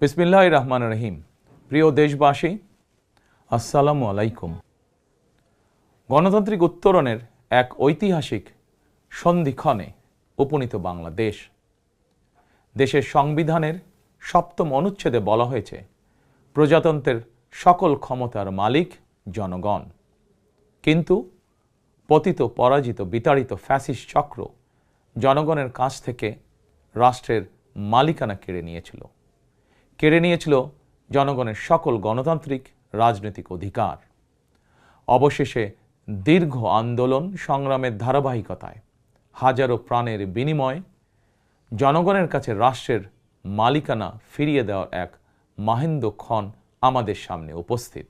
বিসমিল্লাহির রহমানির রহিম। প্রিয় দেশবাসী, আসসালামু আলাইকুম। গণতান্ত্রিক উত্তরণের এক ঐতিহাসিক সন্ধিক্ষণে উপনীত বাংলাদেশ। দেশের সংবিধানের ৭ম অনুচ্ছেদে বলা হয়েছে, প্রজাতন্ত্রের সকল ক্ষমতার মালিক জনগণ। কিন্তু পতিত, পরাজিত, বিতাড়িত ফ্যাসিস্ট চক্র জনগণের কাছ থেকে রাষ্ট্রের মালিকানা কেড়ে নিয়েছিল জনগণের সকল গণতান্ত্রিক রাজনৈতিক অধিকার। অবশেষে দীর্ঘ আন্দোলন সংগ্রামের ধারাবাহিকতায় হাজারো প্রাণের বিনিময়ে জনগণের কাছে রাষ্ট্রের মালিকানা ফিরিয়ে দেওয়ার এক মাহেন্দ্রক্ষণ আমাদের সামনে উপস্থিত।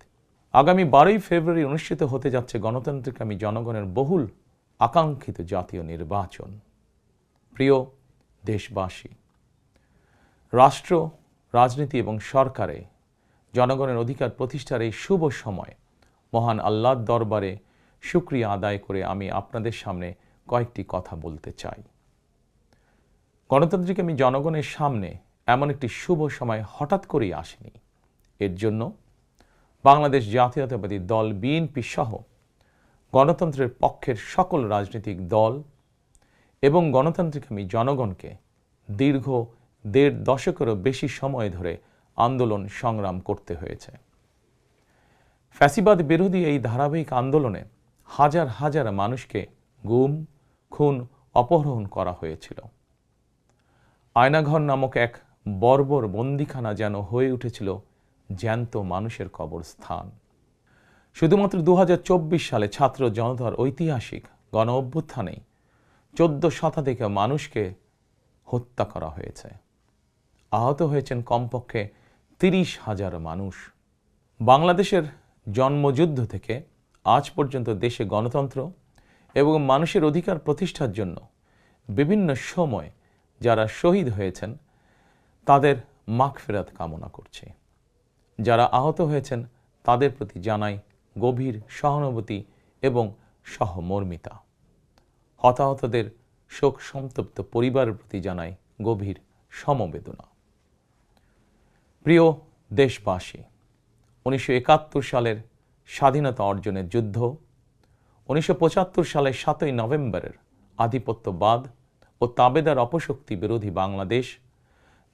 আগামী 12ই ফেব্রুয়ারি অনুষ্ঠিত হতে যাচ্ছে গণতান্ত্রিকামী জনগণের বহুল আকাঙ্ক্ষিত জাতীয় নির্বাচন। প্রিয় দেশবাসী, রাষ্ট্র, রাজনীতি এবং সরকারে জনগণের অধিকার প্রতিষ্ঠার এই শুভ সময় মহান আল্লাহর দরবারে শুকরিয়া আদায় করে আমি আপনাদের সামনে কয়েকটি কথা বলতে চাই। গণতান্ত্রিকামী জনগণের সামনে এমন একটি শুভ সময় হঠাৎ করেই আসেনি। এর জন্য বাংলাদেশ জাতীয়তাবাদী দল বিএনপি সহ গণতন্ত্রের পক্ষের সকল রাজনৈতিক দল এবং গণতান্ত্রিকামী জনগণকে দীর্ঘ ১.৫ দশকেরও বেশি সময় ধরে আন্দোলন সংগ্রাম করতে হয়েছে। ফ্যাসিবাদ বিরোধী এই ধারাবাহিক আন্দোলনে হাজার হাজার মানুষকে গুম, খুন, অপহরণ করা হয়েছিল। আয়নাঘর নামক এক বর্বর বন্দিখানা যেন হয়ে উঠেছিল জ্যান্ত মানুষের কবরস্থান। শুধুমাত্র ২০২৪ সালে ছাত্র জনতার ঐতিহাসিক গণ অভ্যুত্থানেই ১৪ শতাধিক মানুষকে হত্যা করা হয়েছে। আহত হয়েছেন কমপক্ষে ৩০,০০০ মানুষ। বাংলাদেশের জন্মযুদ্ধ থেকে আজ পর্যন্ত দেশে গণতন্ত্র এবং মানুষের অধিকার প্রতিষ্ঠার জন্য বিভিন্ন সময় যারা শহীদ হয়েছেন তাদের মাগফিরাত কামনা করছি। যারা আহত হয়েছেন তাদের প্রতি জানাই গভীর সহানুভূতি এবং সহমর্মিতা। হতাহতদের শোক সন্তপ্ত পরিবারের প্রতি জানাই গভীর সমবেদনা। প্রিয় দেশবাসী, ১৯৭১ সালের স্বাধীনতা অর্জনের যুদ্ধ, ১৯৭৫ সালের ৭ই নভেম্বরের আধিপত্যবাদ ও তাবেদার অপশক্তি বিরোধী বাংলাদেশ,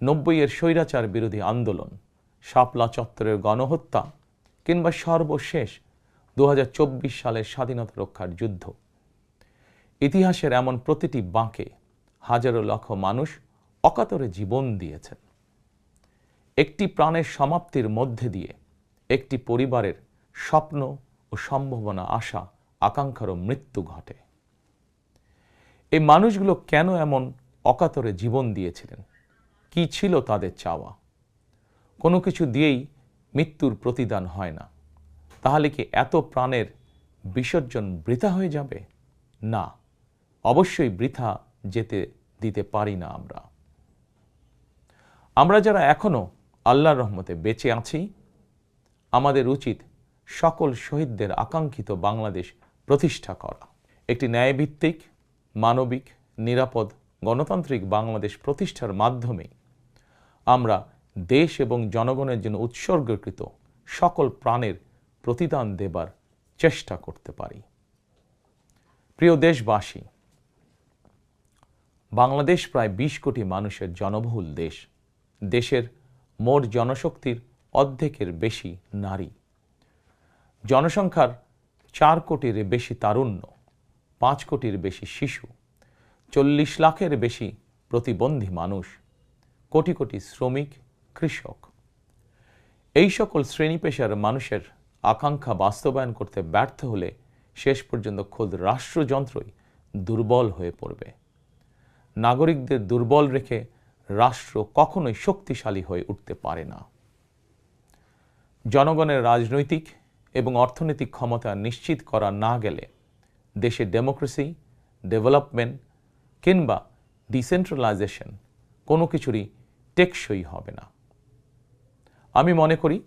৯০-এর স্বৈরাচার বিরোধী আন্দোলন, শাপলা চত্বরের গণহত্যা কিংবা সর্বশেষ ২০২৪ সালের স্বাধীনতা রক্ষার যুদ্ধ, ইতিহাসের এমন প্রতিটি বাঁকে হাজারো লক্ষ মানুষ অকাতরে জীবন দিয়েছেন। একটি প্রাণের সমাপ্তির মধ্যে দিয়ে একটি পরিবারের স্বপ্ন ও সম্ভাবনা, আশা, আকাঙ্ক্ষারও মৃত্যু ঘটে। এই মানুষগুলো কেন এমন অকাতরে জীবন দিয়েছিলেন? কি ছিল তাদের চাওয়া? কোনো কিছু দিয়েই মৃত্যুর প্রতিদান হয় না। তাহলে কি এত প্রাণের বিসর্জন বৃথা হয়ে যাবে? না, অবশ্যই বৃথা যেতে দিতে পারি না। আমরা যারা এখনো আল্লাহর রহমতে বেঁচে আছি, আমাদের উচিত সকল শহীদদের আকাঙ্ক্ষিত বাংলাদেশ প্রতিষ্ঠা করা। একটি ন্যায়ভিত্তিক, মানবিক, নিরাপদ, গণতান্ত্রিক বাংলাদেশ প্রতিষ্ঠার মাধ্যমে আমরা দেশ এবং জনগণের জন্য উৎসর্গকৃত সকল প্রাণের প্রতিদান দেবার চেষ্টা করতে পারি। প্রিয় দেশবাসী, বাংলাদেশ প্রায় ২০ কোটি মানুষের জনবহুল দেশ। দেশের মোট জনশক্তির অর্ধেকের বেশি নারী। জনসংখ্যার ৪ কোটির বেশি তারুণ্য, ৫ কোটির বেশি শিশু, ৪০ লাখের বেশি প্রতিবন্ধী মানুষ, কোটি কোটি শ্রমিক, কৃষক। এই সকল শ্রেণী পেশার মানুষের আকাঙ্ক্ষা বাস্তবায়ন করতে ব্যর্থ হলে শেষ পর্যন্ত খোদ রাষ্ট্রযন্ত্রই দুর্বল হয়ে পড়বে। নাগরিকদের দুর্বল রেখে রাষ্ট্র কখনোই শক্তিশালী হয়ে উঠতে পারে না। জনগণের রাজনৈতিক এবং অর্থনৈতিক ক্ষমতা নিশ্চিত করা না গেলে দেশে ডেমোক্রেসি, ডেভেলপমেন্ট কিংবা ডিসেন্ট্রালাইজেশন কোনো কিছুরই টেকসই হবে না। আমি মনে করি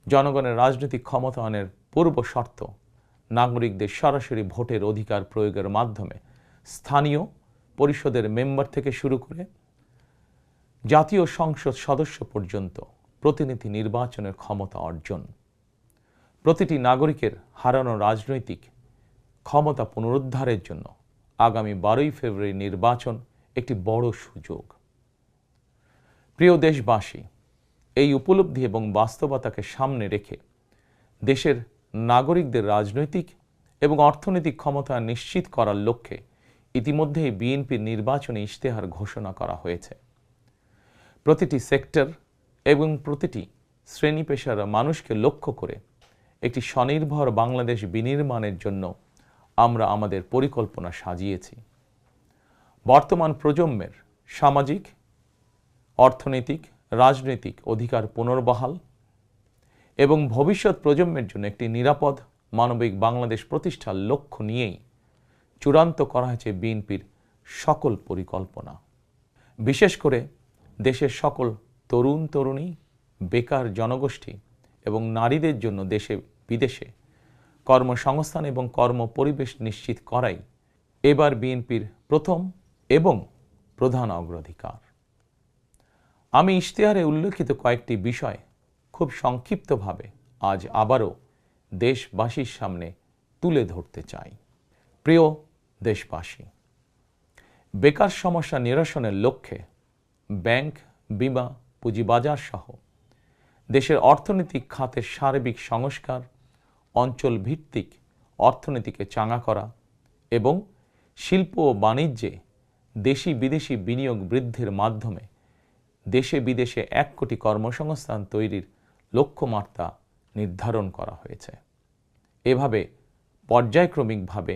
জনগণের রাজনৈতিক ক্ষমতায়নের পূর্ব শর্ত নাগরিকদের সরাসরি ভোটের অধিকার প্রয়োগের মাধ্যমে স্থানীয় পরিষদের মেম্বার থেকে শুরু করে জাতীয় সংসদ সদস্য পর্যন্ত প্রতিনিধি নির্বাচনের ক্ষমতা অর্জন, প্রতিটি নাগরিকের হারানো রাজনৈতিক ক্ষমতা পুনরুদ্ধারের জন্য আগামী 12ই ফেব্রুয়ারি নির্বাচন একটি বড় সুযোগ। প্রিয় দেশবাসী, এই উপলব্ধি এবং বাস্তবতাকে সামনে রেখে দেশের নাগরিকদের রাজনৈতিক এবং অর্থনৈতিক ক্ষমতা নিশ্চিত করার লক্ষ্যে ইতিমধ্যেই বিএনপির নির্বাচনী ইশতেহার ঘোষণা করা হয়েছে। প্রতিটি সেক্টর এবং প্রতিটি শ্রেণী পেশার মানুষকে লক্ষ্য করে একটি স্বনির্ভর বাংলাদেশ বিনির্মাণের জন্য আমরা আমাদের পরিকল্পনা সাজিয়েছি। বর্তমান প্রজন্মের সামাজিক, অর্থনৈতিক, রাজনৈতিক অধিকার পুনর্বহাল এবং ভবিষ্যৎ প্রজন্মের জন্য একটি নিরাপদ মানবিক বাংলাদেশ প্রতিষ্ঠার লক্ষ্য নিয়েই চূড়ান্ত করা হয়েছে বিএনপির সকল পরিকল্পনা। বিশেষ করে দেশের সকল তরুণ তরুণী, বেকার জনগোষ্ঠী এবং নারীদের জন্য দেশে বিদেশে কর্মসংস্থান এবং কর্মপরিবেশ নিশ্চিত করাই এবার বিএনপির প্রথম এবং প্রধান অগ্রাধিকার। আমি ইশতেহারে উল্লেখিত কয়েকটি বিষয় খুব সংক্ষিপ্তভাবে আজ আবারও দেশবাসীর সামনে তুলে ধরতে চাই। প্রিয় দেশবাসী, বেকার সমস্যা নিরসনের লক্ষ্যে ব্যাংক, বিমা, পুঁজিবাজার সহ দেশের অর্থনৈতিক খাতের সার্বিক সংস্কার, অঞ্চল ভিত্তিক অর্থনীতিকে চাঙা করা এবং শিল্প ও বাণিজ্যে দেশি বিদেশি বিনিয়োগ বৃদ্ধির মাধ্যমে দেশে বিদেশে 1 কোটি কর্মসংস্থান তৈরির লক্ষ্যমাত্রা নির্ধারণ করা হয়েছে। এভাবে পর্যায়ক্রমিকভাবে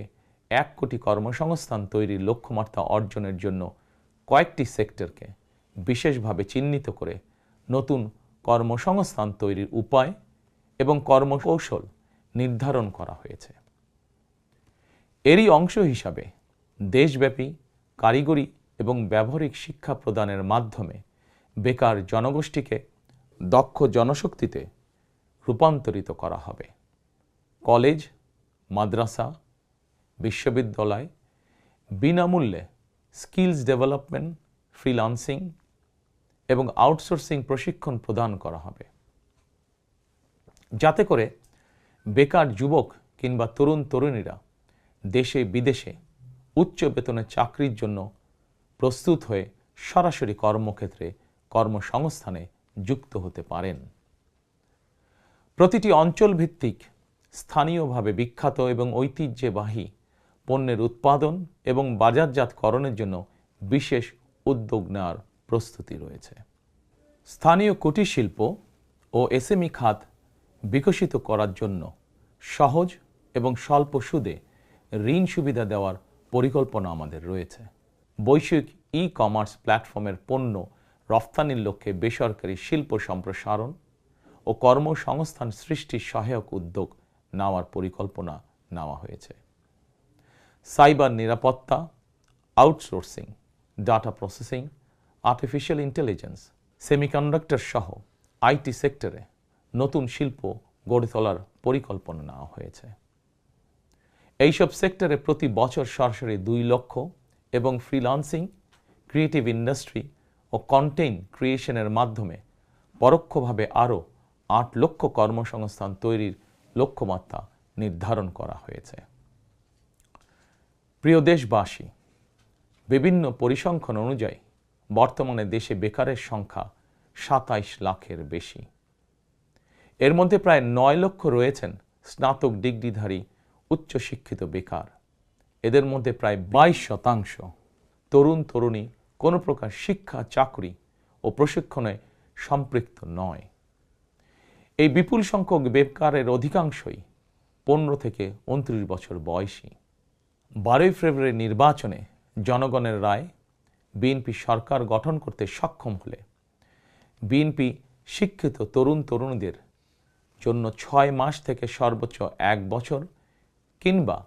1 কোটি কর্মসংস্থান তৈরির লক্ষ্যমাত্রা অর্জনের জন্য কয়েকটি সেক্টরকে বিশেষভাবে চিহ্নিত করে নতুন কর্মসংস্থান তৈরির উপায় এবং কর্মকৌশল নির্ধারণ করা হয়েছে। এরই অংশ হিসাবে দেশব্যাপী কারিগরি এবং ব্যবহারিক শিক্ষা প্রদানের মাধ্যমে বেকার জনগোষ্ঠীকে দক্ষ জনশক্তিতে রূপান্তরিত করা হবে। কলেজ, মাদ্রাসা, বিশ্ববিদ্যালয় বিনামূল্যে স্কিলস ডেভেলপমেন্ট, ফ্রিল্যান্সিং এবং আউটসোর্সিং প্রশিক্ষণ প্রদান করা হবে, যাতে করে বেকার যুবক কিংবা তরুণ তরুণীরা দেশে বিদেশে উচ্চ বেতনের চাকরির জন্য প্রস্তুত হয়ে সরাসরি কর্মক্ষেত্রে কর্মসংস্থানে যুক্ত হতে পারেন। প্রতিটি অঞ্চল ভিত্তিক স্থানীয়ভাবে বিখ্যাত এবং ঐতিহ্যবাহী পণ্যের উৎপাদন এবং বাজারজাতকরণের জন্য বিশেষ উদ্যোগ নেওয়ার প্রস্তুতি রয়েছে। স্থানীয় কুটির শিল্প ও এসএমই খাত বিকশিত করার জন্য সহজ এবং স্বল্প সুদে ঋণ সুবিধা দেওয়ার পরিকল্পনা আমাদের রয়েছে। বৈশ্বিক ই-কমার্স প্ল্যাটফর্মের পণ্য রফতানির লক্ষ্যে বেসরকারি শিল্প সম্প্রসারণ ও কর্মসংস্থান সৃষ্টির সহায়ক উদ্যোগ নেওয়ার পরিকল্পনা নেওয়া হয়েছে। সাইবার নিরাপত্তা, outsourcing, data processing, artificial intelligence, semiconductor সহ আইটি সেক্টরে নতুন শিল্প গড়ে তোলার পরিকল্পনা নেওয়া হয়েছে। এইসব সেক্টরে প্রতি বছর সরাসরি 2 লক্ষ এবং ফ্রিল্যান্সিং, ক্রিয়েটিভ ইন্ডাস্ট্রি ও কন্টেন্ট ক্রিয়েশনের মাধ্যমে পরোক্ষভাবে আরও 8 লক্ষ কর্মসংস্থান তৈরির লক্ষ্যমাত্রা নির্ধারণ করা হয়েছে। প্রিয় দেশবাসী, বিভিন্ন পরিসংখ্যান অনুযায়ী বর্তমানে দেশে বেকারের সংখ্যা 27 লাখের বেশি। এর মধ্যে প্রায় 9 লক্ষ রয়েছেন স্নাতক ডিগ্রিধারী উচ্চশিক্ষিত বেকার। এদের মধ্যে প্রায় 22% তরুণ তরুণী কোনো প্রকার শিক্ষা, চাকরি ও প্রশিক্ষণে সম্পৃক্ত নয়। এই বিপুল সংখ্যক বেকারের অধিকাংশই 15 থেকে 29 বছর বয়সী। 12ই ফেব্রুয়ারি নির্বাচনে জনগণের রায় বিএনপি সরকার গঠন করতে সক্ষম হলে বিএনপি শিক্ষিত তরুণ তরুণীদের জন্য 6 মাস থেকে সর্বোচ্চ 1 বছর কিংবা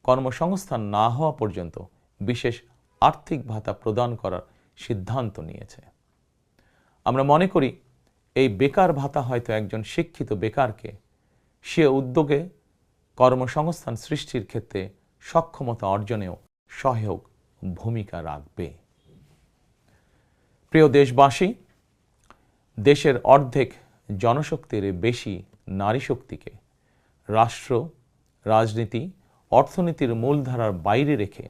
কর্মসংস্থান না হওয়া পর্যন্ত বিশেষ আর্থিক ভাতা প্রদান করার সিদ্ধান্ত নিয়েছে। আমরা মনে করি এই বেকার ভাতা হয়তো একজন শিক্ষিত বেকারকে সে উদ্যোগে কর্মসংস্থান সৃষ্টির ক্ষেত্রে সক্ষমতা অর্জনেও সহায়ক ভূমিকা রাখবে। প্রিয় দেশবাসী, দেশের অর্ধেক জনশক্তির বেশি নারী শক্তিকে রাষ্ট্র, রাজনীতি, অর্থনীতির মূলধারার বাইরে রেখে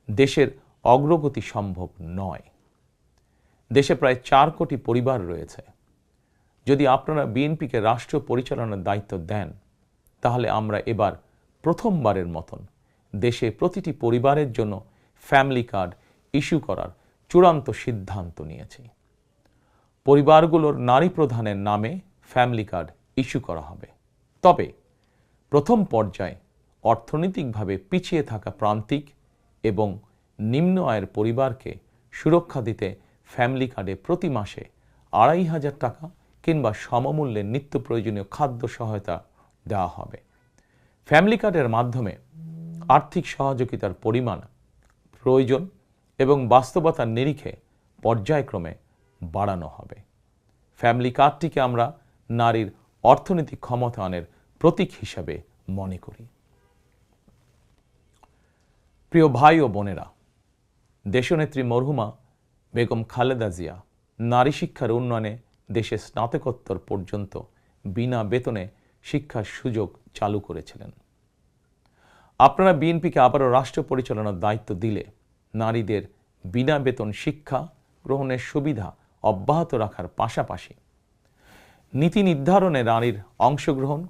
দেশের অগ্রগতি সম্ভব নয়। দেশে প্রায় 4 কোটি পরিবার রয়েছে। যদি আপনারা বিএনপিকে রাষ্ট্র পরিচালনার দায়িত্ব দেন, তাহলে আমরা এবার প্রথমবারের মতন দেশে প্রতিটি পরিবারের জন্য ফ্যামিলি কার্ড ইস্যু করার চূড়ান্ত সিদ্ধান্ত নিয়েছি। পরিবারগুলোর নারী প্রধানের নামে ফ্যামিলি কার্ড ইস্যু করা হবে। তবে প্রথম পর্যায়ে অর্থনৈতিকভাবে পিছিয়ে থাকা প্রান্তিক এবং নিম্ন আয়ের পরিবারকে সুরক্ষা দিতে ফ্যামিলি কার্ডে প্রতি মাসে 2,500 টাকা কিংবা সমমূল্যের নিত্য প্রয়োজনীয় খাদ্য সহায়তা দেওয়া হবে। ফ্যামিলি কার্ডের মাধ্যমে আর্থিক সহযোগিতার পরিমাণ, প্রয়োজন এবং বাস্তবতার নিরিখে পর্যায়ক্রমে বাড়ানো হবে। ফ্যামিলি কার্ডটিকে আমরা নারীর অর্থনৈতিক ক্ষমতায়নের প্রতীক হিসাবে মনে করি। প্রিয় ভাই ও বোনেরা, দেশনেত্রী মরহুমা বেগম খালেদা জিয়া নারী শিক্ষার উন্নয়নে দেশে স্নাতকোত্তর পর্যন্ত বিনা বেতনে শিক্ষার সুযোগ চালু করেছিলেন। আপনারা বিএনপিকে আবারও রাষ্ট্র পরিচালনার দায়িত্ব দিলে নারীদের বিনা বেতন শিক্ষা গ্রহণের সুবিধা অব্যাহত রাখার পাশাপাশি নীতি নির্ধারণে নারীর অংশগ্রহণ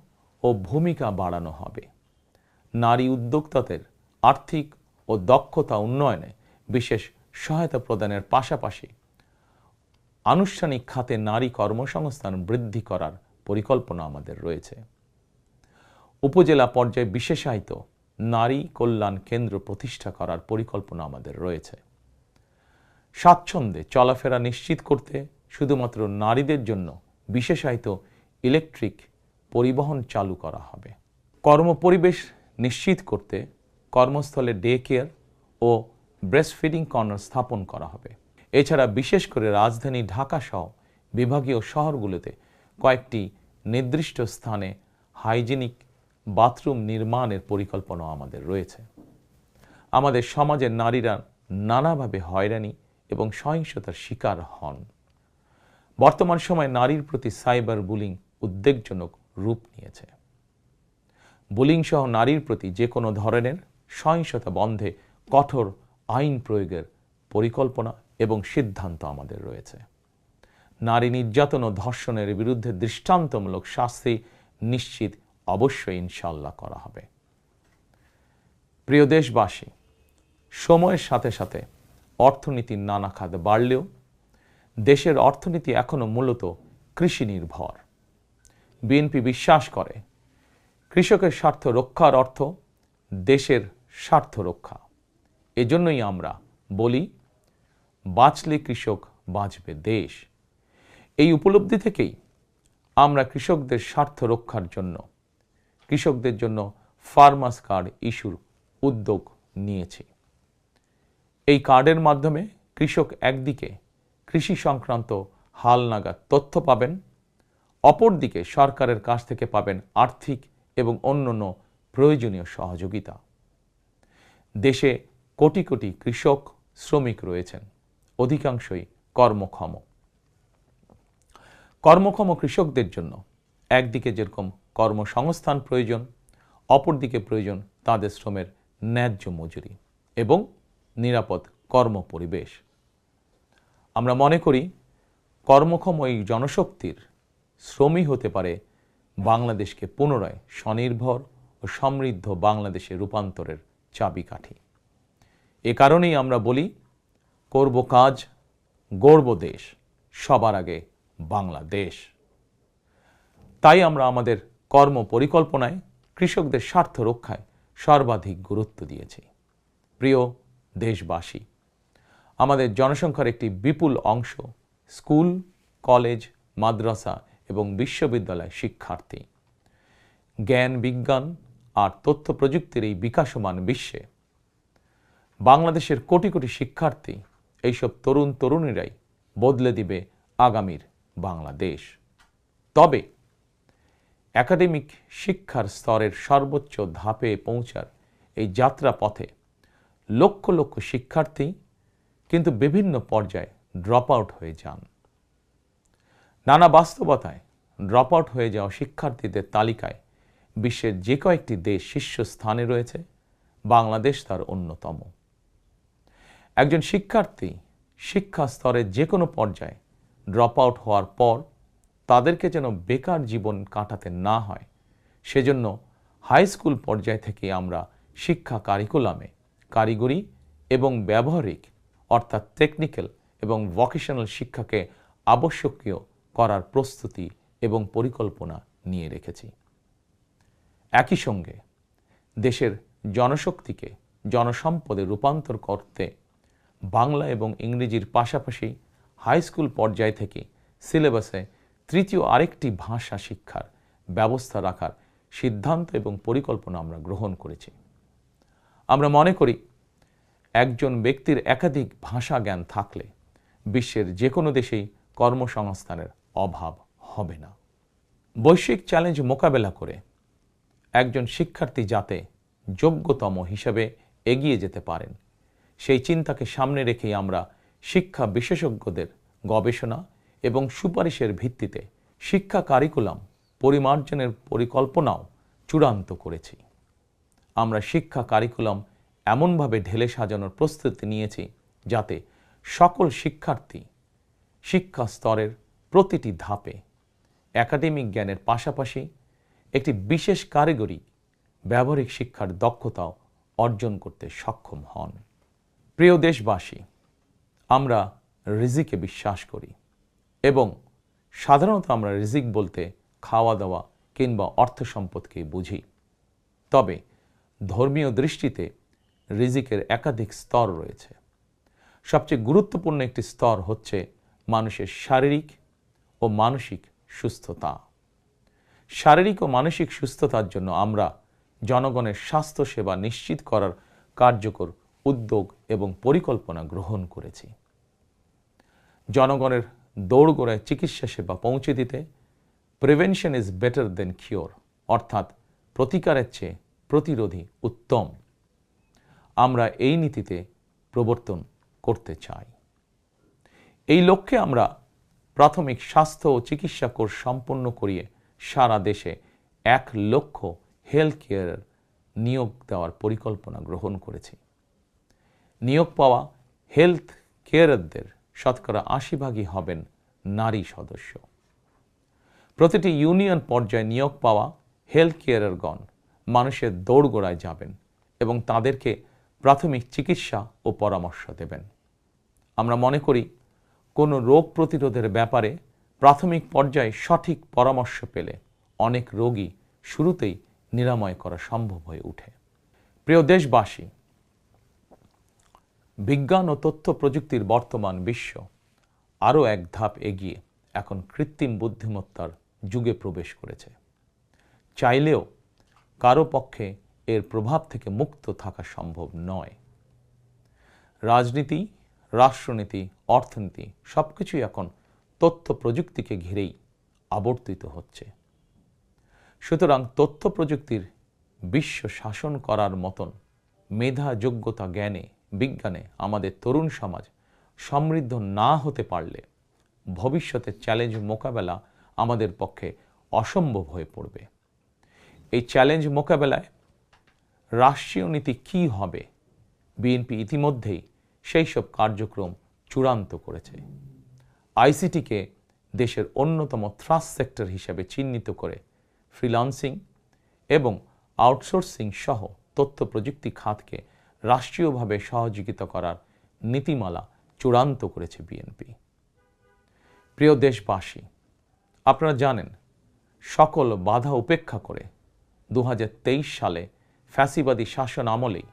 ও ভূমিকা বাড়ানো হবে। নারী উদ্যোক্তাদের আর্থিক ও দক্ষতা উন্নয়নে বিশেষ সহায়তা প্রদানের পাশাপাশি আনুষ্ঠানিক খাতে নারী কর্মসংস্থান বৃদ্ধি করার পরিকল্পনা আমাদের রয়েছে। উপজেলা পর্যায়ে বিশেষায়িত নারী কল্যাণ কেন্দ্র প্রতিষ্ঠা করার পরিকল্পনা আমাদের রয়েছে। স্বাচ্ছন্দ্যে চলাফেরা নিশ্চিত করতে শুধুমাত্র নারীদের জন্য বিশেষায়িত ইলেকট্রিক পরিবহন চালু করা হবে। কর্মপরিবেশ নিশ্চিত করতে কর্মস্থলে ডে কেয়ার ও ব্রেস্ট ফিডিং কর্নার স্থাপন করা হবে। এছাড়া বিশেষ করে রাজধানী ঢাকা সহ বিভাগীয় শহরগুলোতে কয়েকটি নির্দিষ্ট স্থানে হাইজিনিক বাথরুম নির্মাণের পরিকল্পনা আমাদের রয়েছে। আমাদের সমাজের নারীরা নানাভাবে হয়রানি এবং সহিংসতার শিকার হন। বর্তমান সময়ে নারীর প্রতি সাইবার বুলিং উদ্বেগজনক রূপ নিয়েছে। বুলিং সহ নারীর প্রতি যে কোনো ধরনের সহিংসতা বন্ধে কঠোর আইন প্রয়োগের পরিকল্পনা এবং সিদ্ধান্ত আমাদের রয়েছে। নারী নির্যাতন ও ধর্ষণের বিরুদ্ধে দৃষ্টান্তমূলক শাস্তি নিশ্চিত অবশ্যই ইনশাআল্লাহ করা হবে। প্রিয় দেশবাসী, সময়ের সাথে সাথে অর্থনীতির নানা খাত বাড়লেও দেশের অর্থনীতি এখনো মূলত কৃষি নির্ভর। বিএনপি বিশ্বাস করে কৃষকের স্বার্থ রক্ষার অর্থ দেশের স্বার্থ রক্ষা। এজন্যই আমরা বলি, বাঁচলে কৃষক বাঁচবে দেশ। এই উপলব্ধি থেকেই আমরা কৃষকদের স্বার্থ রক্ষার জন্য কৃষকদের জন্য ফার্মার্স কার্ড ইস্যুর উদ্যোগ নিয়েছি। এই কার্ডের মাধ্যমে কৃষক একদিকে কৃষি সংক্রান্ত হালনাগাদ তথ্য পাবেন, অপরদিকে সরকারের কাছ থেকে পাবেন আর্থিক এবং অন্যান্য প্রয়োজনীয় সহযোগিতা। দেশে কোটি কোটি কৃষক শ্রমিক রয়েছেন, অধিকাংশই কর্মক্ষম। কর্মক্ষম কৃষকদের জন্য একদিকে যেরকম কর্মসংস্থান প্রয়োজন, অপরদিকে প্রয়োজন তাদের শ্রমের ন্যায্য মজুরি এবং নিরাপদ কর্মপরিবেশ। আমরা মনে করি কর্মক্ষম এই জনশক্তির শ্রমই হতে পারে বাংলাদেশকে পুনরায় স্বনির্ভর ও সমৃদ্ধ বাংলাদেশে রূপান্তরের চাবিকাঠি। এ কারণেই আমরা বলি, করব কাজ, গড়ব দেশ, সবার আগে বাংলাদেশ। তাই আমরা আমাদের কর্ম পরিকল্পনায় কৃষকদের স্বার্থ রক্ষায় সর্বাধিক গুরুত্ব দিয়েছি। প্রিয় দেশবাসী, আমাদের জনসংখ্যার একটি বিপুল অংশ স্কুল, কলেজ, মাদ্রাসা এবং বিশ্ববিদ্যালয় শিক্ষার্থী। জ্ঞান, বিজ্ঞান আর তথ্য প্রযুক্তির এই বিকাশমান বিশ্বে বাংলাদেশের কোটি কোটি শিক্ষার্থী, এইসব তরুণ তরুণীরাই বদলে দিবে আগামীর বাংলাদেশ। তবে একাডেমিক শিক্ষার স্তরের সর্বোচ্চ ধাপে পৌঁছার এই যাত্রা পথে লক্ষ লক্ষ শিক্ষার্থী কিন্তু বিভিন্ন পর্যায়ে ড্রপ আউট হয়ে যান। নানা বাস্তবতায় ড্রপ আউট হয়ে যাওয়া শিক্ষার্থীদের তালিকায় বিশ্বের যে কয়েকটি দেশ শীর্ষস্থানে রয়েছে, বাংলাদেশ তার অন্যতম। একজন শিক্ষার্থী শিক্ষা স্তরের যে কোনো পর্যায়ে ড্রপ আউট হওয়ার পর তাদেরকে যেন বেকার জীবন কাটাতে না হয়, সেজন্য হাই স্কুল পর্যায় থেকে আমরা শিক্ষা কারিকুলামে কারিগরি এবং ব্যবহারিক অর্থাৎ টেকনিক্যাল এবং ভোকেশনাল শিক্ষাকে আবশ্যকীয় করার প্রস্তুতি এবং পরিকল্পনা নিয়ে রেখেছি। একই সঙ্গে দেশের জনশক্তিকে জনসম্পদে রূপান্তর করতে বাংলা এবং ইংরেজির পাশাপাশি হাই স্কুল পর্যায় থেকে সিলেবাসে তৃতীয় আরেকটি ভাষা শিক্ষার ব্যবস্থা রাখার সিদ্ধান্ত এবং পরিকল্পনা আমরা গ্রহণ করেছি। আমরা মনে করি একজন ব্যক্তির একাধিক ভাষা জ্ঞান থাকলে বিশ্বের যে কোনো দেশেই কর্মসংস্থানের অভাব হবে না। বৈশ্বিক চ্যালেঞ্জ মোকাবেলা করে একজন শিক্ষার্থী যাতে যোগ্যতম হিসেবে এগিয়ে যেতে পারেন, সেই চিন্তাকে সামনে রেখেই আমরা শিক্ষা বিশেষজ্ঞদের গবেষণা এবং সুপারিশের ভিত্তিতে শিক্ষা কারিকুলাম পরিমার্জনের পরিকল্পনাও চূড়ান্ত করেছি। আমরা শিক্ষা কারিকুলাম এমনভাবে ঢেলে সাজানোর প্রস্তুতি নিয়েছি যাতে সকল শিক্ষার্থী শিক্ষা স্তরের প্রতিটি ধাপে একাডেমিক জ্ঞানের পাশাপাশি একটি বিশেষ কারিগরি ব্যবহারিক শিক্ষার দক্ষতাও অর্জন করতে সক্ষম হন। প্রিয় দেশবাসী, আমরা রিজিকে বিশ্বাস করি এবং সাধারণত আমরা রিজিক বলতে খাওয়া দাওয়া কিংবা অর্থ সম্পদকে বুঝি। তবে ধর্মীয় দৃষ্টিতে রিজিকের একাধিক স্তর রয়েছে। সবচেয়ে গুরুত্বপূর্ণ একটি স্তর হচ্ছে মানুষের শারীরিক ও মানসিক সুস্থতা। শারীরিক ও মানসিক সুস্থতার জন্য আমরা জনগণের স্বাস্থ্য সেবা নিশ্চিত করার কার্যকর উদ্যোগ এবং পরিকল্পনা গ্রহণ করেছি। জনগণের দৌড়গোড়ায় চিকিৎসা সেবা পৌঁছে দিতে prevention is better then cure, অর্থাৎ প্রতিকারের চেয়ে প্রতিরোধী উত্তম, আমরা এই নীতিতে প্রবর্তন করতে চাই। এই লক্ষ্যে আমরা প্রাথমিক স্বাস্থ্য ও চিকিৎসা কোর্স সম্পন্ন করিয়ে সারা দেশে 1 লক্ষ হেলথ কেয়ার নিয়োগ দেওয়ার পরিকল্পনা গ্রহণ করেছি। নিয়োগ পাওয়া হেলথ কেয়ারদের শতকরা 80% হবেন নারী সদস্য। প্রতিটি ইউনিয়ন পর্যায়ে নিয়োগ পাওয়া হেলথ কেয়ারগণ মানুষের দৌড়গোড়ায় যাবেন এবং তাদেরকে প্রাথমিক চিকিৎসা ও পরামর্শ দেবেন। আমরা মনে করি কোনো রোগ প্রতিরোধের ব্যাপারে প্রাথমিক পর্যায়ে সঠিক পরামর্শ পেলে অনেক রোগী শুরুতেই নিরাময় করা সম্ভব হয়ে ওঠে। প্রিয় দেশবাসী, বিজ্ঞান ও তথ্য প্রযুক্তির বর্তমান বিশ্ব আরও এক ধাপ এগিয়ে এখন কৃত্রিম বুদ্ধিমত্তার যুগে প্রবেশ করেছে। চাইলেও কারো পক্ষে এর প্রভাব থেকে মুক্ত থাকা সম্ভব নয়। রাজনীতি, রাষ্ট্রনীতি, অর্থনীতি সবকিছুই এখন তথ্য প্রযুক্তিকে ঘিরেই আবর্তিত হচ্ছে। সুতরাং তথ্য প্রযুক্তির বিশ্ব শাসন করার মতন মেধা, যোগ্যতা, জ্ঞানে, বিজ্ঞানে আমাদের তরুণ সমাজ সমৃদ্ধ না হতে পারলে ভবিষ্যতের চ্যালেঞ্জ মোকাবেলা আমাদের পক্ষে অসম্ভব হয়ে পড়বে। এই চ্যালেঞ্জ মোকাবেলায় রাষ্ট্রীয় নীতি কী হবে, বিএনপি ইতিমধ্যেই সেই সব কার্যক্রম চূড়ান্ত করেছে। আইসিটিকে দেশের অন্যতম থ্রাস্ট সেক্টর হিসেবে চিহ্নিত করে ফ্রিল্যান্সিং এবং আউটসোর্সিং সহ তথ্য প্রযুক্তি খাতকে রাষ্ট্রীয়ভাবে সহযোগিতা করার নীতিমালা চূড়ান্ত করেছে বিএনপি। প্রিয় দেশবাসী, আপনারা জানেন সকল বাধা উপেক্ষা করে 2023 সালে ফ্যাসিবাদী শাসন আমলেই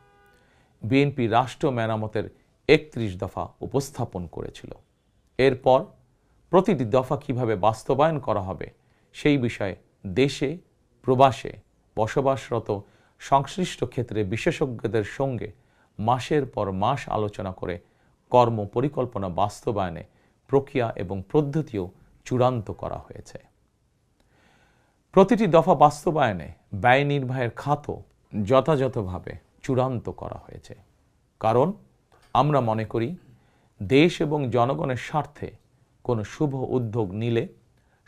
বিএনপি রাষ্ট্র মেরামতের 31 দফা উপস্থাপন করেছিল। এরপর প্রতিটি দফা কিভাবে বাস্তবায়ন করা হবে সেই বিষয়ে দেশে প্রবাসে বসবাসরত সংশ্লিষ্ট ক্ষেত্রে বিশেষজ্ঞদের সঙ্গে মাসের পর মাস আলোচনা করে কর্ম পরিকল্পনা বাস্তবায়নে প্রক্রিয়া এবং পদ্ধতিও চূড়ান্ত করা হয়েছে। প্রতিটি দফা বাস্তবায়নে ব্যয় নির্বাহের খাতও যথাযথভাবে চূড়ান্ত করা হয়েছে। কারণ আমরা মনে করি দেশ এবং জনগণের স্বার্থে কোনো শুভ উদ্যোগ নিলে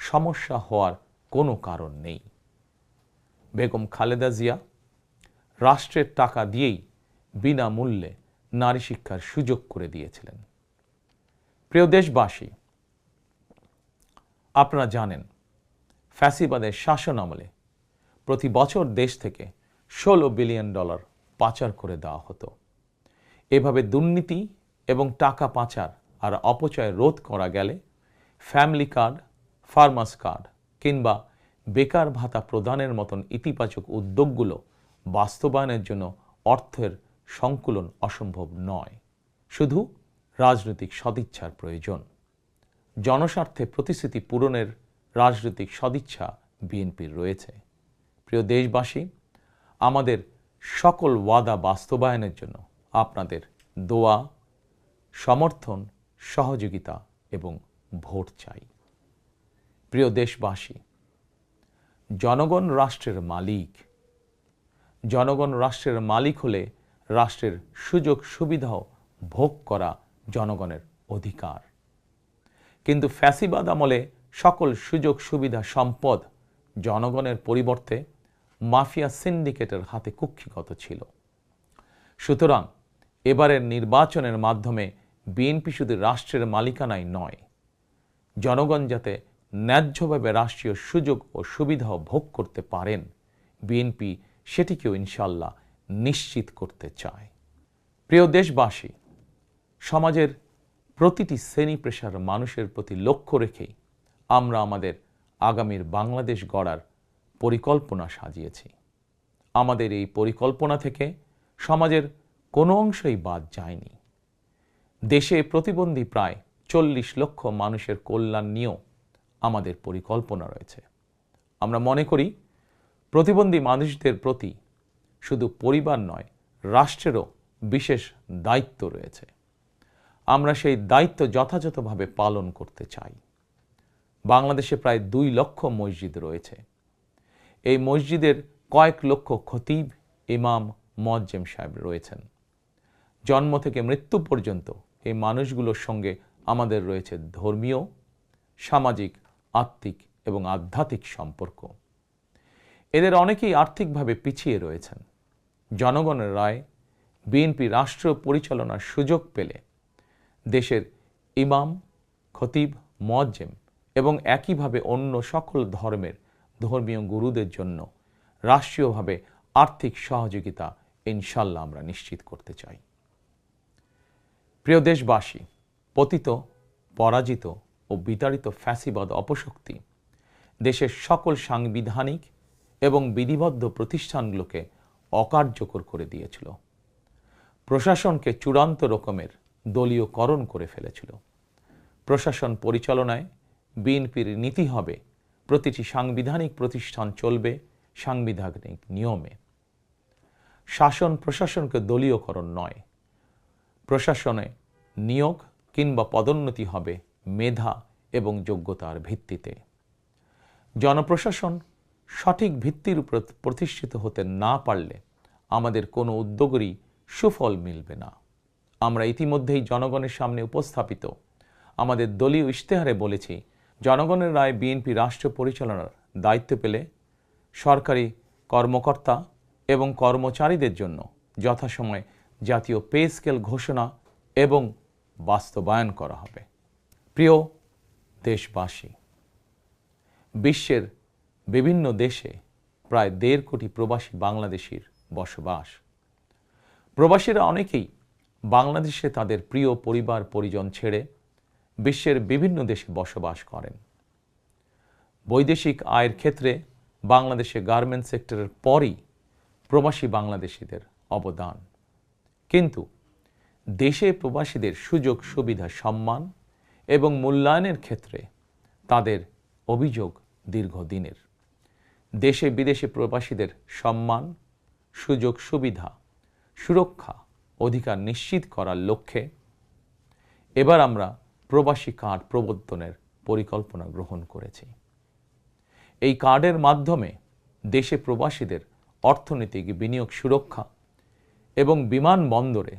সমস্যা হওয়ার কোনো কারণ নেই। বেগম খালেদা জিয়া রাষ্ট্রের টাকা দিয়েই বিনামূল্যে নারী শিক্ষার সুযোগ করে দিয়েছিলেন। প্রিয় দেশবাসী, আপনারা জানেন ফ্যাসিবাদের শাসন আমলে প্রতি বছর দেশ থেকে $16 বিলিয়ন পাচার করে দেওয়া হতো। এভাবে দুর্নীতি এবং টাকা পাচার আর অপচয় রোধ করা গেলে ফ্যামিলি কার্ড, ফার্মার্স কার্ড কিংবা বেকার ভাতা প্রদানের মতন ইতিবাচক উদ্যোগগুলো বাস্তবায়নের জন্য অর্থের সংকুলন অসম্ভব নয়, শুধু রাজনৈতিক সদিচ্ছার প্রয়োজন। জনস্বার্থে প্রতিশ্রুতি পূরণের রাজনৈতিক সদিচ্ছা বিএনপির রয়েছে। প্রিয় দেশবাসী, আমাদের সকল ওয়াদা বাস্তবায়নের জন্য আপনাদের দোয়া, সমর্থন, সহযোগিতা এবং ভোট চাই। প্রিয় দেশবাসী, জনগণ রাষ্ট্রের মালিক। জনগণ রাষ্ট্রের মালিক হলে রাষ্ট্রের সুযোগ সুবিধাও ভোগ করা জনগণের অধিকার। কিন্তু ফ্যাসিবাদ আমলে সকল সুযোগ সুবিধা সম্পদ জনগণের পরিবর্তে মাফিয়া সিন্ডিকেটের হাতে কুক্ষিগত ছিল। সুতরাং এবারের নির্বাচনের মাধ্যমে বিএনপি শুধু রাষ্ট্রের মালিকানাই নয়, জনগণ যাতে ন্যায্যভাবে রাষ্ট্রীয় সুযোগ ও সুবিধাও ভোগ করতে পারেন, বিএনপি সেটিকেও ইনশাল্লাহ নিশ্চিত করতে চায়। প্রিয় দেশবাসী, সমাজের প্রতিটি শ্রেণী পেশার মানুষের প্রতি লক্ষ্য রেখেই আমরা আমাদের আগামীর বাংলাদেশ গড়ার পরিকল্পনা সাজিয়েছি। আমাদের এই পরিকল্পনা থেকে সমাজের কোনো অংশই বাদ যায়নি। দেশে প্রতিবন্ধী প্রায় 40 লক্ষ মানুষের কল্যাণ নিয়েও আমাদের পরিকল্পনা রয়েছে। আমরা মনে করি প্রতিবন্ধী মানুষদের প্রতি শুধু পরিবার নয়, রাষ্ট্রেরও বিশেষ দায়িত্ব রয়েছে। আমরা সেই দায়িত্ব যথাযথভাবে পালন করতে চাই। বাংলাদেশে প্রায় 2 লক্ষ মসজিদ রয়েছে। এই মসজিদের কয়েক লক্ষ খতিব, ইমাম, মুয়াজ্জিম সাহেব রয়েছেন। জন্ম থেকে মৃত্যু পর্যন্ত এই মানুষগুলোর সঙ্গে আমাদের রয়েছে ধর্মীয়, সামাজিক, আত্মিক এবং আধ্যাত্মিক সম্পর্ক। এদের অনেকেই আর্থিকভাবে পিছিয়ে রয়েছেন। জনগণের রায় বিএনপি রাষ্ট্র পরিচালনার সুযোগ পেলে দেশের ইমাম, খতিব, মুয়াজ্জিম এবং একইভাবে অন্য সকল ধর্মের ধর্মীয় গুরুদের জন্য রাষ্ট্রীয়ভাবে আর্থিক সহযোগিতা ইনশাল্লাহ আমরা নিশ্চিত করতে চাই। প্রিয় দেশবাসী, পতিত, পরাজিত ও বিতাড়িত ফ্যাসিবাদ অপশক্তি দেশের সকল সাংবিধানিক এবং বিধিবদ্ধ প্রতিষ্ঠানগুলোকে অকার্যকর করে দিয়েছিল। প্রশাসনকে চূড়ান্ত রকমের দলীয়করণ করে ফেলেছিল। প্রশাসন পরিচালনায় বিএনপির নীতি হবে প্রতিটি সাংবিধানিক প্রতিষ্ঠান চলবে সাংবিধানিক নিয়মে। শাসন প্রশাসনকে দলীয়করণ নয়। প্রশাসনে নিয়োগ কিংবা পদোন্নতি হবে মেধা এবং যোগ্যতার ভিত্তিতে। জনপ্রশাসন সঠিক ভিত্তির উপর প্রতিষ্ঠিত হতে না পারলে আমাদের কোনো উদ্যোগেরই সুফল মিলবে না। আমরা ইতিমধ্যেই জনগণের সামনে উপস্থাপিত আমাদের দলীয় ইশতেহারে বলেছি, জনগণের রায় বিএনপি রাষ্ট্র পরিচালনার দায়িত্ব পেলে সরকারি কর্মকর্তা এবং কর্মচারীদের জন্য যথাসময়ে জাতীয় পে স্কেল ঘোষণা এবং বাস্তবায়ন করা হবে। প্রিয় দেশবাসী, বিশ্বের বিভিন্ন দেশে প্রায় 1.5 কোটি প্রবাসী বাংলাদেশির বসবাস। প্রবাসীরা অনেকেই বাংলাদেশে তাদের প্রিয় পরিবার পরিজন ছেড়ে বিশ্বের বিভিন্ন দেশে বসবাস করেন। বৈদেশিক আয়ের ক্ষেত্রে বাংলাদেশে গার্মেন্টস সেক্টরের পরই প্রবাসী বাংলাদেশিদের অবদান। কিন্তু দেশে প্রবাসীদের সুযোগ সুবিধা, সম্মান এবং মূল্যায়নের ক্ষেত্রে তাদের অভিযোগ দীর্ঘদিনের। দেশে বিদেশে প্রবাসীদের সম্মান, সুযোগ সুবিধা, সুরক্ষা, অধিকার নিশ্চিত করার লক্ষ্যে এবার আমরা প্রবাসী কার্ড প্রবর্তনের পরিকল্পনা গ্রহণ করেছি। এই কার্ডের মাধ্যমে দেশে প্রবাসীদের অর্থনৈতিক বিনিয়োগ সুরক্ষা এবং বিমানবন্দরে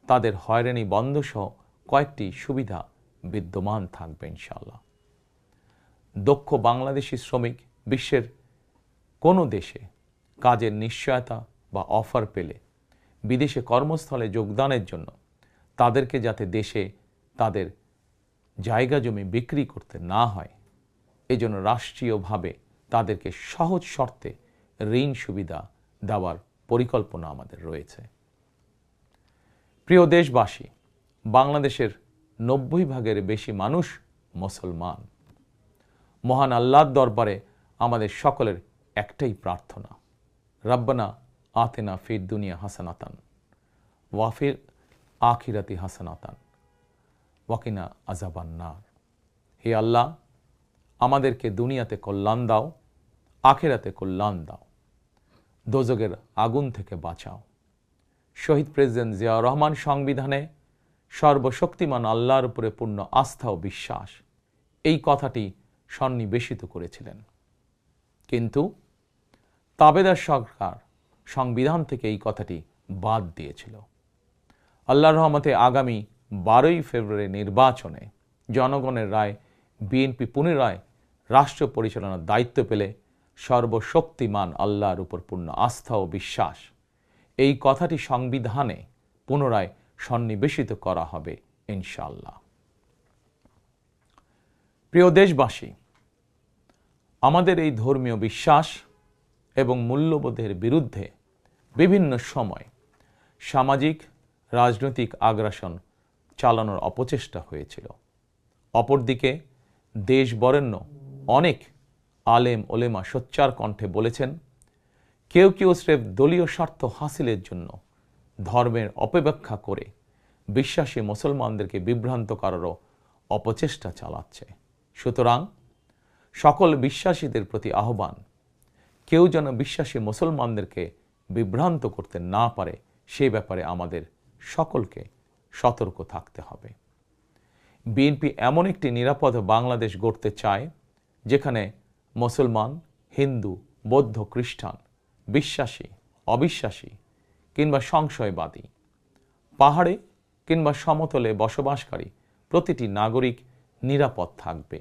তাদের হয়রানি বন্ধ সহ কয়েকটি সুবিধা বিদ্যমান থাকবে ইনশাআল্লাহ। দক্ষ বাংলাদেশি শ্রমিক বিশ্বের কোনো দেশে কাজের নিশ্চয়তা বা অফার পেলে বিদেশে কর্মস্থলে যোগদানের জন্য তাদেরকে যাতে দেশে তাদের জায়গা জমি বিক্রি করতে না হয়, এজন্য রাষ্ট্রীয়ভাবে তাদেরকে সহজ শর্তে ঋণ সুবিধা দেওয়ার পরিকল্পনা আমাদের রয়েছে। প্রিয় দেশবাসী, বাংলাদেশের 90% বেশি মানুষ মুসলমান। মহান আল্লাহর দরবারে আমাদের সকলের একটাই প্রার্থনা, রব্বানা আতিনা ফিদ দুনিয়া হাসানাতান ওয়া ফিল আখিরাতি হাসানাতান ওয়াকিনা আযাবান নার। হে আল্লাহ, আমাদেরকে দুনিয়াতে কল্যাণ দাও, আখিরাতে কল্যাণ দাও, দোজখের আগুন থেকে বাঁচাও। শহীদ প্রেসিডেন্ট জিয়াউর রহমান সংবিধানে সর্বশক্তিমান আল্লাহর উপরে পূর্ণ আস্থা ও বিশ্বাস, এই কথাটি সন্নিবেশিত করেছিলেন। কিন্তু তাবেদার সরকার সংবিধান থেকে এই কথাটি বাদ দিয়েছিল। আল্লাহর রহমতে আগামী 12ই ফেব্রুয়ারি নির্বাচনে জনগণের রায় বিএনপি পুনরায় রাষ্ট্র পরিচালনার দায়িত্ব পেলে সর্বশক্তিমান আল্লাহর উপর পূর্ণ আস্থা ও বিশ্বাস, এই কথাটি সংবিধানে পুনরায় সন্নিবেশিত করা হবে ইনশাআল্লাহ। প্রিয় দেশবাসী, আমাদের এই ধর্মীয় বিশ্বাস এবং মূল্যবোধের বিরুদ্ধে বিভিন্ন সময় সামাজিক রাজনৈতিক আগ্রাসন চালানোর অপচেষ্টা হয়েছিল। অপরদিকে দেশ বরেণ্য অনেক আলেম ওলেমা সোচ্চার কণ্ঠে বলেছেন, কেউ কেউ স্রেফ দলীয় স্বার্থ হাসিলের জন্য ধর্মের অপব্যাখ্যা করে বিশ্বাসী মুসলমানদেরকে বিভ্রান্ত করারও অপচেষ্টা চালাচ্ছে। সুতরাং সকল বিশ্বাসীদের প্রতি আহ্বান, কেউ যেন বিশ্বাসী মুসলমানদেরকে বিভ্রান্ত করতে না পারে সে ব্যাপারে আমাদের সকলকে সতর্ক থাকতে হবে। বিএনপি এমন একটি নিরাপদ বাংলাদেশ গড়তে চায় যেখানে মুসলমান, হিন্দু, বৌদ্ধ, খ্রিস্টান, বিশ্বাসী, অবিশ্বাসী কিংবা সংশয়বাদী, পাহাড়ে কিংবা সমতলে বসবাসকারী প্রতিটি নাগরিক নিরাপদ থাকবে।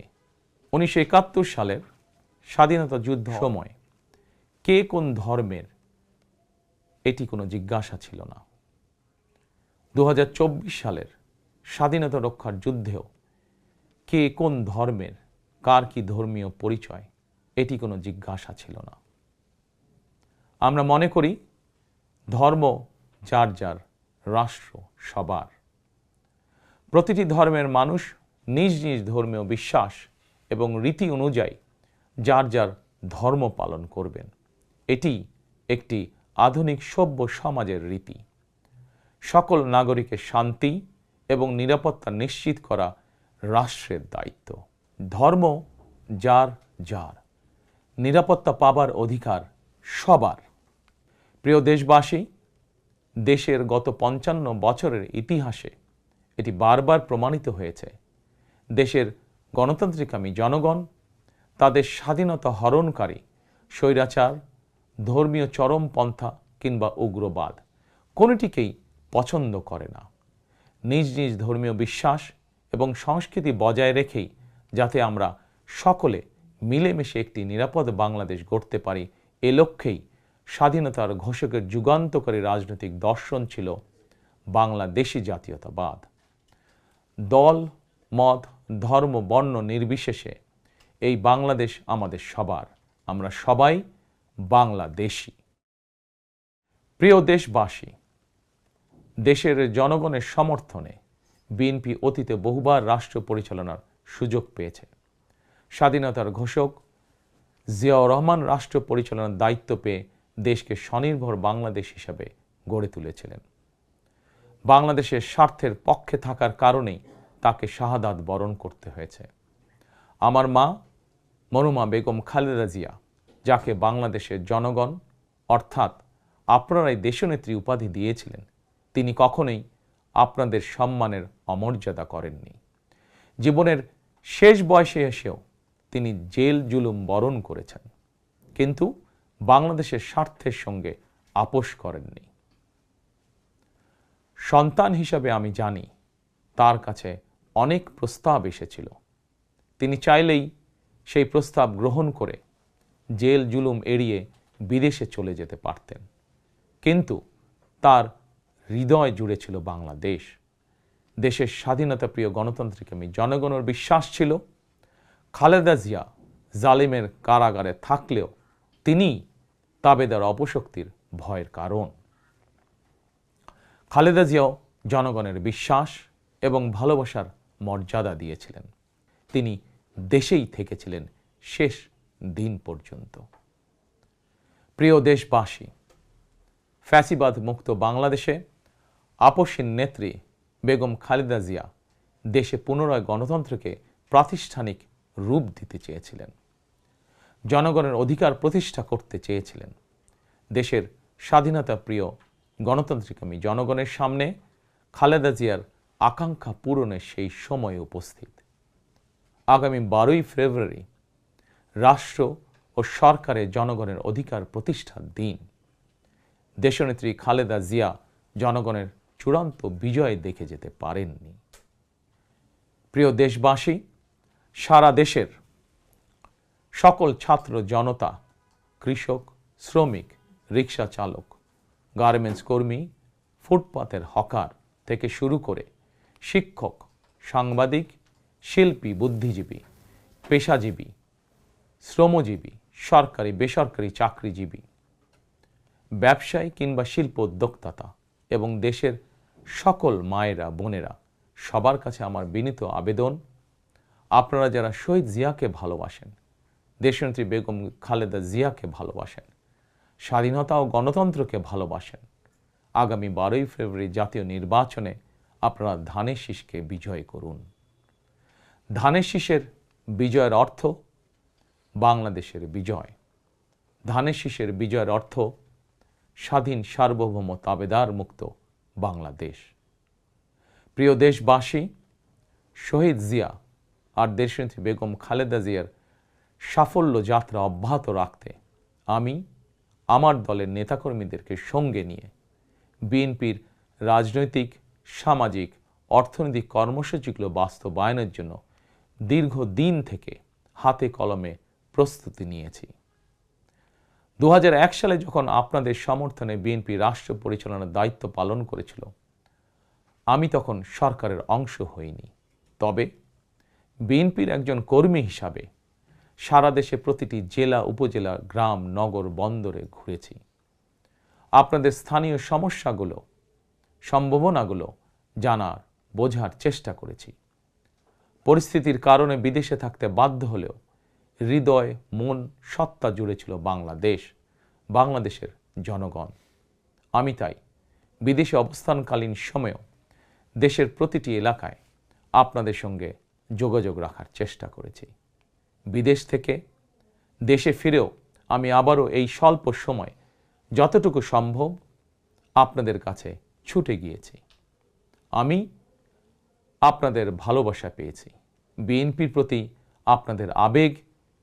1971 সালের স্বাধীনতা যুদ্ধ সময় কে কোন ধর্মের এটি কোনো জিজ্ঞাসা ছিল না। 2024 সালের স্বাধীনতা রক্ষার যুদ্ধেও কে কোন ধর্মের, কার কি ধর্মীয় পরিচয়, এটি কোনো জিজ্ঞাসা ছিল না। আমরা মনে করি ধর্ম যার যার, রাষ্ট্র সবার। প্রতিটি ধর্মের মানুষ নিজ নিজ ধর্মীয় বিশ্বাস এবং রীতি অনুযায়ী যার যার ধর্ম পালন করবেন। এটি একটি আধুনিক সভ্য সমাজের রীতি। সকল নাগরিকের শান্তি এবং নিরাপত্তা নিশ্চিত করা রাষ্ট্রের দায়িত্ব। ধর্ম যার যার, নিরাপত্তা পাবার অধিকার সবার। প্রিয় দেশবাসী, দেশের গত 55 বছরের ইতিহাসে এটি বারবার প্রমাণিত হয়েছে, দেশের গণতান্ত্রিকামী জনগণ তাদের স্বাধীনতা হরণকারী স্বৈরাচার, ধর্মীয় চরমপন্থা কিংবা উগ্রবাদ কোনোটিকেই পছন্দ করে না। নিজ নিজ ধর্মীয় বিশ্বাস এবং সংস্কৃতি বজায় রেখেই যাতে আমরা সকলে মিলেমিশে একটি নিরাপদ বাংলাদেশ গড়তে পারি, এ লক্ষ্যেই স্বাধীনতার ঘোষকের যুগান্তকারী রাজনৈতিক দর্শন ছিল বাংলাদেশি জাতীয়তাবাদ। দল, মত, ধর্ম, বর্ণ নির্বিশেষে এই বাংলাদেশ আমাদের সবার, আমরা সবাই বাংলাদেশি। প্রিয় দেশবাসী, দেশের জনগণের সমর্থনে বিএনপি অতীতে বহুবার রাষ্ট্র পরিচালনার সুযোগ পেয়েছে। স্বাধীনতার ঘোষক জিয়াউর রহমান রাষ্ট্র পরিচালনার দায়িত্ব পেয়ে দেশকে স্বনির্ভর বাংলাদেশ হিসাবে গড়ে তুলেছিলেন। বাংলাদেশের স্বার্থের পক্ষে থাকার কারণেই তাকে শাহাদাত বরণ করতে হয়েছে। আমার মা মরহুমা বেগম খালেদা জিয়া, যাকে বাংলাদেশের জনগণ অর্থাৎ আপনারাই দেশনেত্রী উপাধি দিয়েছিলেন, তিনি কখনোই আপনাদের সম্মানের অমর্যাদা করেননি। জীবনের শেষ বয়সে এসেও তিনি জেল জুলুম বরণ করেছেন, কিন্তু বাংলাদেশের স্বার্থের সঙ্গে আপোষ করেননি। সন্তান হিসাবে আমি জানি তার কাছে অনেক প্রস্তাব এসেছিল। তিনি চাইলেই সেই প্রস্তাব গ্রহণ করে জেল জুলুম এড়িয়ে বিদেশে চলে যেতে পারতেন, কিন্তু তার হৃদয় জুড়ে ছিল বাংলাদেশ। দেশের স্বাধীনতাপ্রিয় গণতন্ত্রকামী জনগণের বিশ্বাস ছিল খালেদা জিয়া জালিমের কারাগারে থাকলেও তিনি তাবেদার অপশক্তির ভয়ের কারণ। খালেদা জিয়াও জনগণের বিশ্বাস এবং ভালোবাসার মর্যাদা দিয়েছিলেন। তিনি দেশেই থেকেছিলেন শেষ দিন পর্যন্ত। প্রিয় দেশবাসী, ফ্যাসিবাদ মুক্ত বাংলাদেশে আপসীন নেত্রী বেগম খালেদা জিয়া দেশে পুনরায় গণতন্ত্রকে প্রাতিষ্ঠানিক রূপ দিতে চেয়েছিলেন, জনগণের অধিকার প্রতিষ্ঠা করতে চেয়েছিলেন। দেশের স্বাধীনতা প্রিয় গণতন্ত্রকামী জনগণের সামনে খালেদা জিয়ার আকাঙ্ক্ষা পূরণের সেই সময় উপস্থিত। আগামী 12ই ফেব্রুয়ারি রাষ্ট্র ও সরকারের জনগণের অধিকার প্রতিষ্ঠার দিন। দেশনেত্রী খালেদা জিয়া জনগণের চূড়ান্ত বিজয় দেখে যেতে পারেননি। প্রিয় দেশবাসী, সারা দেশের সকল ছাত্র জনতা, কৃষক, শ্রমিক, রিক্সা চালক, গার্মেন্টস কর্মী, ফুটপাতের হকার থেকে শুরু করে শিক্ষক, সাংবাদিক, শিল্পী, বুদ্ধিজীবী, পেশাজীবী, শ্রমজীবী, সরকারি বেসরকারি চাকরিজীবী, ব্যবসায়ী কিংবা শিল্প উদ্যোক্তা এবং দেশের সকল মায়েরা, বোনেরা, সবার কাছে আমার বিনীত আবেদন, আপনারা যারা শহীদ জিয়াকে ভালোবাসেন, দেশনেত্রী বেগম খালেদা জিয়াকে ভালোবাসেন, স্বাধীনতা ও গণতন্ত্রকে ভালোবাসেন, আগামী 12ই ফেব্রুয়ারি জাতীয় নির্বাচনে আপনারা ধানের শীষকে বিজয় করুন। ধানের শীষের বিজয়ের অর্থ বাংলাদেশের বিজয়। ধানের শীষের বিজয়ের অর্থ স্বাধীন, সার্বভৌম, তাবেদার মুক্ত বাংলাদেশ। প্রিয় দেশবাসী, শহীদ জিয়া আর দেশনেত্রী বেগম খালেদা জিয়ার সাফল্য যাত্রা অব্যাহত রাখতে আমি আমার দলের নেতাকর্মীদেরকে সঙ্গে নিয়ে বিএনপির রাজনৈতিক, সামাজিক, অর্থনৈতিক কর্মসূচিগুলো বাস্তবায়নের জন্য দীর্ঘদিন থেকে হাতে কলমে প্রস্তুতি নিয়েছি। 2001 সালে যখন আপনাদের সমর্থনে বিএনপি রাষ্ট্র পরিচালনার দায়িত্ব পালন করেছিল, আমি তখন সরকারের অংশ হইনি। তবে বিএনপির একজন কর্মী হিসাবে সারা দেশে প্রতিটি জেলা, উপজেলা, গ্রাম, নগর, বন্দরে ঘুরেছি। আপনাদের স্থানীয় সমস্যাগুলো, সম্ভাবনাগুলো জানার, বোঝার চেষ্টা করেছি। পরিস্থিতির কারণে বিদেশে থাকতে বাধ্য হলেও হৃদয়, মন, সত্তা জুড়ে ছিল বাংলাদেশ, বাংলাদেশের জনগণ। আমি তাই বিদেশে অবস্থানকালীন সময়েও দেশের প্রতিটি এলাকায় আপনাদের সঙ্গে যোগাযোগ রাখার চেষ্টা করেছি। বিদেশ থেকে দেশে ফিরেও আমি আবারও এই স্বল্প সময় যতটুকু সম্ভব আপনাদের কাছে ছুটে গিয়েছি। আমি আপনাদের ভালোবাসা পেয়েছি, বিএনপির প্রতি আপনাদের আবেগ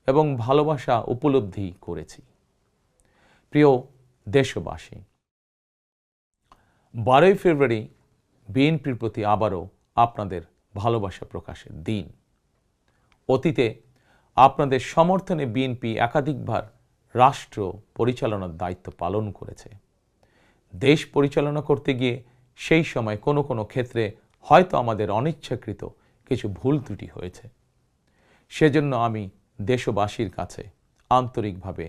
এবং ভালোবাসা উপলব্ধি করেছি। প্রিয় দেশবাসী, 12ই ফেব্রুয়ারি বিএনপির প্রতি আবারও আপনাদের ভালোবাসা প্রকাশের দিন। অতীতে আপনাদের সমর্থনে বিএনপি একাধিকবার রাষ্ট্র পরিচালনার দায়িত্ব পালন করেছে। দেশ পরিচালনা করতে গিয়ে সেই সময় কোনো কোনো ক্ষেত্রে হয়তো আমাদের অনিচ্ছাকৃত কিছু ভুল ত্রুটি হয়েছে। সেজন্য আমি দেশবাসীর কাছে আন্তরিকভাবে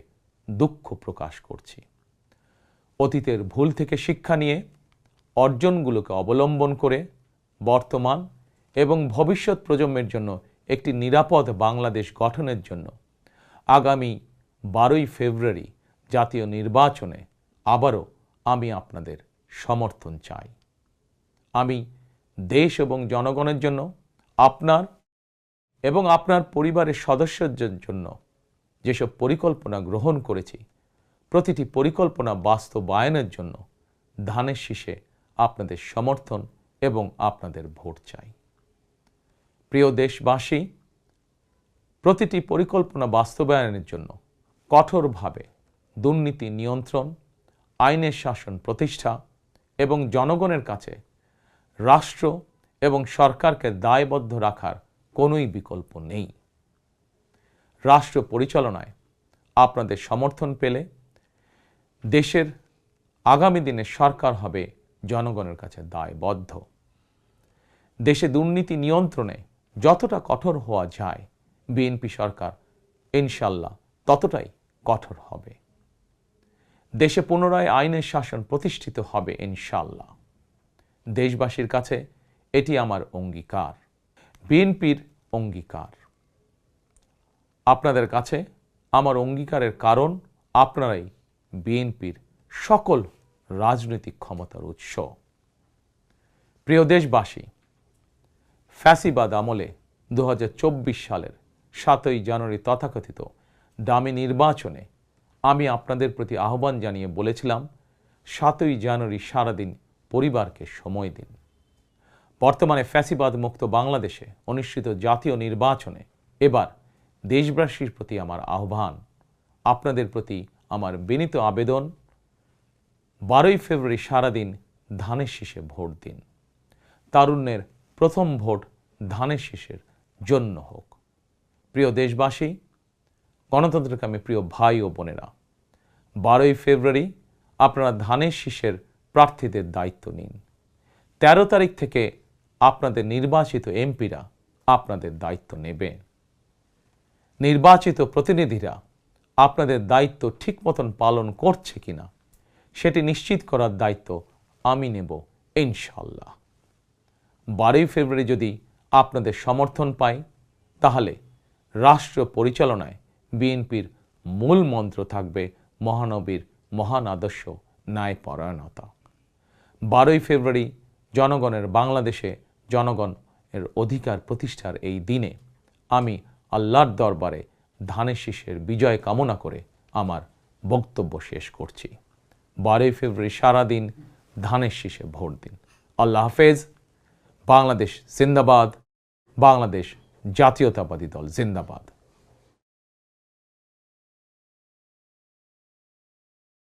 দুঃখ প্রকাশ করছি। অতীতের ভুল থেকে শিক্ষা নিয়ে অর্জনগুলোকে অবলম্বন করে বর্তমান এবং ভবিষ্যৎ প্রজন্মের জন্য একটি নিরাপদ বাংলাদেশ গঠনের জন্য আগামী 12ই ফেব্রুয়ারি জাতীয় নির্বাচনে আবারও আমি আপনাদের সমর্থন চাই। আমি দেশ এবং জনগণের জন্য, আপনার এবং আপনার পরিবারের সদস্যদের জন্য যেসব পরিকল্পনা গ্রহণ করেছি, প্রতিটি পরিকল্পনা বাস্তবায়নের জন্য ধানের শীষে আপনাদের সমর্থন এবং আপনাদের ভোট চাই। প্রিয় দেশবাসী, প্রতিটি পরিকল্পনা বাস্তবায়নের জন্য কঠোরভাবে দুর্নীতি নিয়ন্ত্রণ, আইনের শাসন প্রতিষ্ঠা এবং জনগণের কাছে রাষ্ট্র এবং সরকারকে দায়বদ্ধ রাখার কোনোই বিকল্প নেই। রাষ্ট্র পরিচালনায় আপনাদের সমর্থন পেলে দেশের আগামী দিনে সরকার হবে জনগণের কাছে দায়বদ্ধ। দেশে দুর্নীতি নিয়ন্ত্রণে যতটা কঠোর হওয়া যায়, বিএনপি সরকার ইনশাল্লাহ ততটাই কঠোর হবে। দেশে পুনরায় আইনের শাসন প্রতিষ্ঠিত হবে ইনশাল্লাহ। দেশবাসীর কাছে এটি আমার অঙ্গীকার, বিএনপির অঙ্গীকার। আপনাদের কাছে আমার অঙ্গীকারের কারণ আপনারাই বিএনপির সকল রাজনৈতিক ক্ষমতার উৎস। প্রিয় দেশবাসী, ফ্যাসিবাদ আমলে 2024 সালের 7ই জানুয়ারি তথাকথিত ডামি নির্বাচনে আমি আপনাদের প্রতি আহ্বান জানিয়ে বলেছিলাম, 7ই জানুয়ারি সারাদিন পরিবারকে সময় দিন। বর্তমানে ফ্যাসিবাদ মুক্ত বাংলাদেশে অনুষ্ঠিত জাতীয় নির্বাচনে এবার দেশবাসীর প্রতি আমার আহ্বান, আপনাদের প্রতি আমার বিনীত আবেদন, 12ই ফেব্রুয়ারি সারাদিন ধানের শীষে ভোট দিন। তারুণ্যের প্রথম ভোট ধানের শীষের জন্য হোক। প্রিয় দেশবাসী, গণতন্ত্রকামী প্রিয় ভাই ও বোনেরা, 12ই ফেব্রুয়ারি আপনারা ধানের শীষের প্রার্থীদের দায়িত্ব নিন। 13 তারিখ থেকে আপনাদের নির্বাচিত এমপিরা আপনাদের দায়িত্ব নেবে। নির্বাচিত প্রতিনিধিরা আপনাদের দায়িত্ব ঠিক মতন পালন করছে কিনা সেটি নিশ্চিত করার দায়িত্ব আমি নেব ইনশাল্লাহ। 12ই ফেব্রুয়ারি যদি আপনাদের সমর্থন পাই, তাহলে রাষ্ট্র পরিচালনায় বিএনপির মূল মন্ত্র থাকবে মহানবীর মহান আদর্শ, ন্যায়পরায়ণতা। 12ই ফেব্রুয়ারি জনগণের বাংলাদেশে জনগণের অধিকার প্রতিষ্ঠার এই দিনে আমি আল্লাহর দরবারে ধানের শীষের বিজয় কামনা করে আমার বক্তব্য শেষ করছি। 12ই ফেব্রুয়ারি সারাদিন ধানের শীষে ভোট দিন। আল্লাহ হাফেজ। বাংলাদেশ জিন্দাবাদ। বাংলাদেশ জাতীয়তাবাদী দল জিন্দাবাদ।